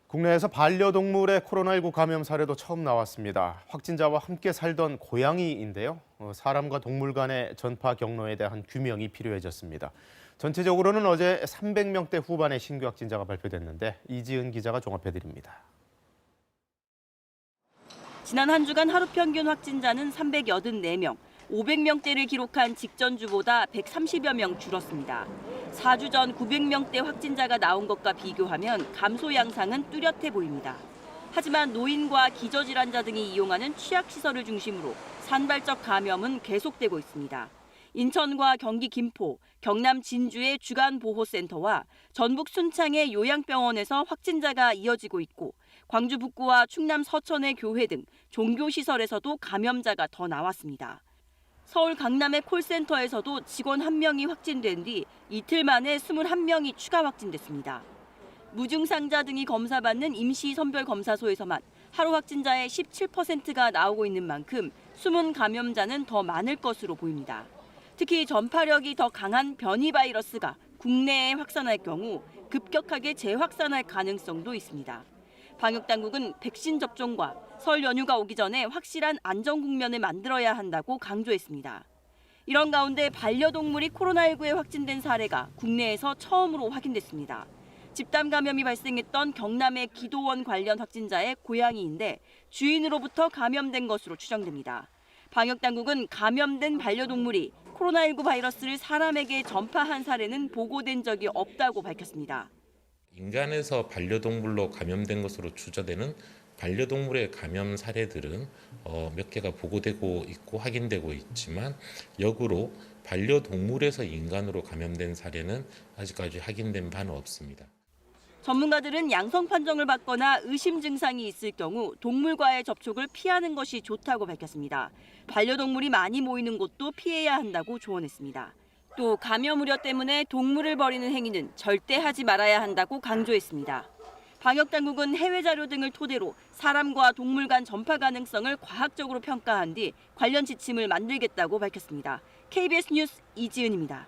국내에서 반려동물의 코로나19 감염 사례도 처음 나왔습니다. 확진자와 함께 살던 고양이인데요. 사람과 동물 간의 전파 경로에 대한 규명이 필요해졌습니다. 전체적으로는 어제 300명대 후반의 신규 확진자가 발표됐는데 이지은 기자가 종합해드립니다. 지난 한 주간 하루 평균 확진자는 384명, 500명대를 기록한 직전주보다 130여 명 줄었습니다. 4주 전 900명대 확진자가 나온 것과 비교하면 감소 양상은 뚜렷해 보입니다. 하지만 노인과 기저질환자 등이 이용하는 취약시설을 중심으로 산발적 감염은 계속되고 있습니다. 인천과 경기 김포, 경남 진주의 주간보호센터와 전북 순창의 요양병원에서 확진자가 이어지고 있고 광주 북구와 충남 서천의 교회 등 종교시설에서도 감염자가 더 나왔습니다. 서울 강남의 콜센터에서도 직원 1명이 확진된 뒤 이틀 만에 21명이 추가 확진됐습니다. 무증상자 등이 검사받는 임시선별검사소에서만 하루 확진자의 17%가 나오고 있는 만큼 숨은 감염자는 더 많을 것으로 보입니다. 특히 전파력이 더 강한 변이 바이러스가 국내에 확산할 경우 급격하게 재확산할 가능성도 있습니다. 방역당국은 백신 접종과 설 연휴가 오기 전에 확실한 안전 국면을 만들어야 한다고 강조했습니다. 이런 가운데 반려동물이 코로나19에 확진된 사례가 국내에서 처음으로 확인됐습니다. 집단 감염이 발생했던 경남의 기도원 관련 확진자의 고양이인데 주인으로부터 감염된 것으로 추정됩니다. 방역당국은 감염된 반려동물이 코로나19 바이러스를 사람에게 전파한 사례는 보고된 적이 없다고 밝혔습니다. 인간에서 반려동물로 감염된 것으로 추정되는 반려동물의 감염 사례들은 몇 개가 보고되고 있고 확인되고 있지만 역으로 반려동물에서 인간으로 감염된 사례는 아직까지 확인된 바는 없습니다. 전문가들은 양성 판정을 받거나 의심 증상이 있을 경우 동물과의 접촉을 피하는 것이 좋다고 밝혔습니다. 반려동물이 많이 모이는 곳도 피해야 한다고 조언했습니다. 또 감염 우려 때문에 동물을 버리는 행위는 절대 하지 말아야 한다고 강조했습니다. 방역당국은 해외 자료 등을 토대로 사람과 동물 간 전파 가능성을 과학적으로 평가한 뒤 관련 지침을 만들겠다고 밝혔습니다. KBS 뉴스 이지은입니다.